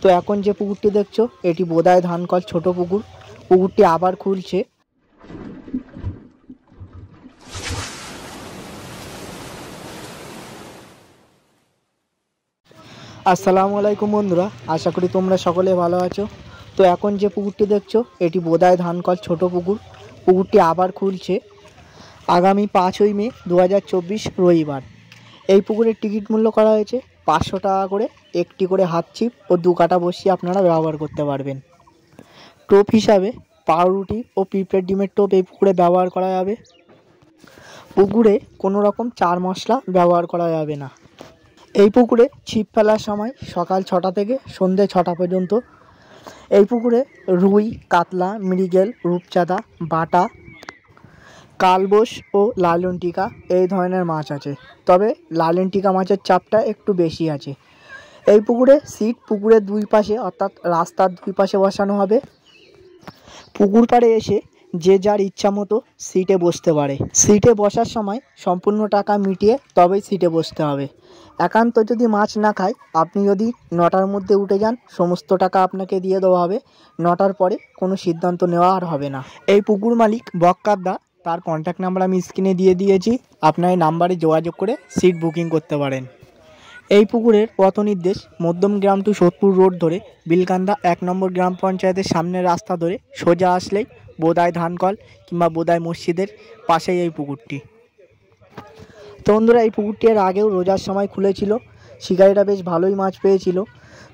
তো এখন যে পুকুরটি দেখছো এটি বোদায় ধানকল ছোট পুকুর। পুকুরটি আবার খুলছে। আসসালামু আলাইকুম বন্ধুরা, আশা করি তোমরা সকলে ভালো আছো। তো এখন যে পুকুরটি দেখছো এটি বোদায় ধানকল ছোট পুকুর। পুকুরটি আবার খুলছে আগামী 5ই মে 2024 রবিবার। এই পুকুরের টিকিট মূল্য করা হয়েছে 500 টাকা করে। একটি করে হাত ছিপ ও 2 কাটা বসি আপনারা ব্যবহার করতে পারবেন। টোপ হিসাবে পাউরুটি ও পিঁপড়ের ডিমের টোপ এই পুকুরে ব্যবহার করা যাবে। পুকুরে কোনো রকম চার মশলা ব্যবহার করা যাবে না। এই পুকুরে ছিপ ফেলার সময় সকাল 6টা থেকে সন্ধ্যে 6টা পর্যন্ত। এই পুকুরে রুই, কাতলা, মৃগেল, রূপচাঁদা, বাটা, কালবোস ও লালনটিকা এই ধরনের মাছ আছে। তবে লালনটিকা মাছের চাপটা একটু বেশি আছে। এই পুকুরে সিট পুকুরের দুই পাশে অর্থাৎ রাস্তার দুই পাশে বসানো হবে। পুকুর পাড়ে এসে যে যার ইচ্ছা মতো সিটে বসতে পারে। সিটে বসার সময় সম্পূর্ণ টাকা মিটিয়ে তবেই সিটে বসতে হবে। একান্ত যদি মাছ না খায়, আপনি যদি 9টার মধ্যে উঠে যান, সমস্ত টাকা আপনাকে দিয়ে দেওয়া হবে। 9টার পরে কোনো সিদ্ধান্ত নেওয়া আর হবে না। এই পুকুর মালিক বক্কারদা, তার কন্ট্যাক্ট নাম্বার আমি স্ক্রিনে দিয়ে দিয়েছি। আপনার এই নাম্বারে যোগাযোগ করে সিট বুকিং করতে পারেন। এই পুকুরের পথ নির্দেশ মধ্যমগ্রাম টু সোদপুর রোড ধরে বিলকান্দা 1 নম্বর গ্রাম পঞ্চায়েতের সামনের রাস্তা ধরে সোজা আসলেই বোদায় ধানকল কিংবা বোদায় মসজিদের পাশেই এই পুকুরটি। তো বন্ধুরা, এই পুকুরটি এর আগেও রোজার সময় খুলেছিল। শিকারীরা বেশ ভালোই মাছ পেয়েছিল।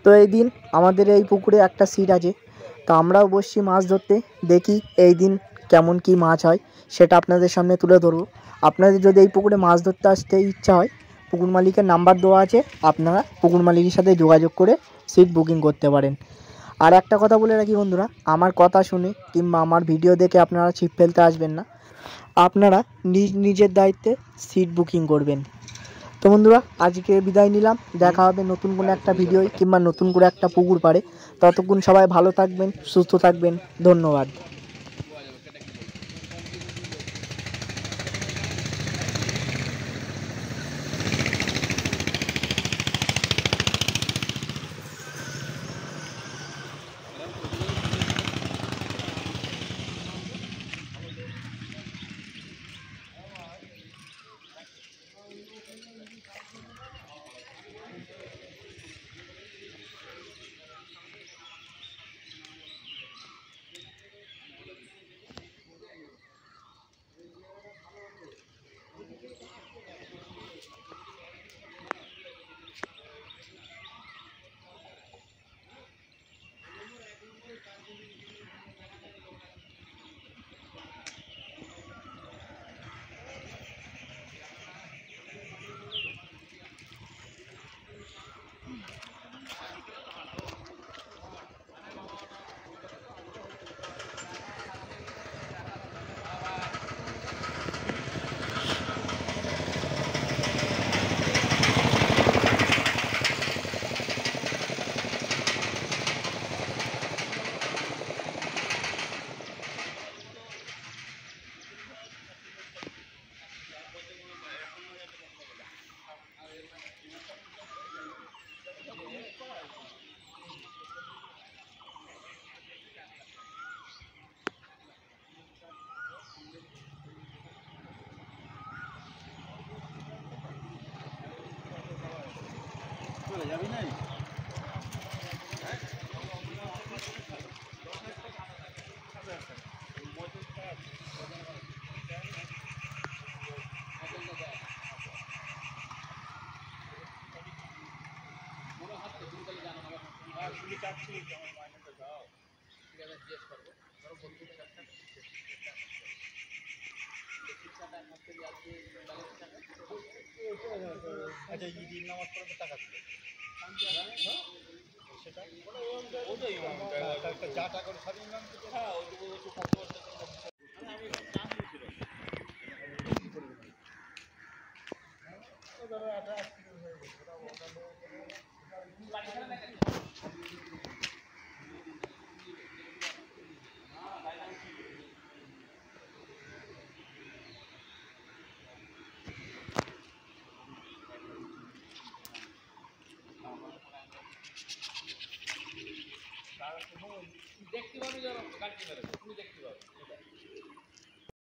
তো এই দিন আমাদের এই পুকুরে একটা সিট আছে, তো আমরাও বসছি মাছ ধরতে। দেখি এই দিন কেমন কি মাছ হয় সেটা আপনাদের সামনে তুলে ধরবো। আপনাদের যদি এই পুকুরে মাছ ধরতে আসতে ইচ্ছা হয়, পুকুর মালিকের নাম্বার দেওয়া আছে, আপনারা পুকুর মালিকের সাথে যোগাযোগ করে সিট বুকিং করতে পারেন। আর একটা কথা বলে রাখি বন্ধুরা, আমার কথা শুনে কিংবা আমার ভিডিও দেখে আপনারা ছিপ ফেলতে আসবেন না। আপনারা নিজের দায়িত্বে সিট বুকিং করবেন। তো বন্ধুরা, আজকে বিদায় নিলাম। দেখা হবে নতুন কোনো একটা ভিডিও কিংবা নতুন করে একটা পুকুর পাড়ে। ততক্ষণ সবাই ভালো থাকবেন, সুস্থ থাকবেন। ধন্যবাদ। যাবি নাই? আচ্ছা, ঈদের নামাজ পড়ে টাকা ছিল সেটা যা টাকা করে সবই নাম দেখতে পাবি, যারা গাড়ি মেরে তুমি দেখতে পাবে।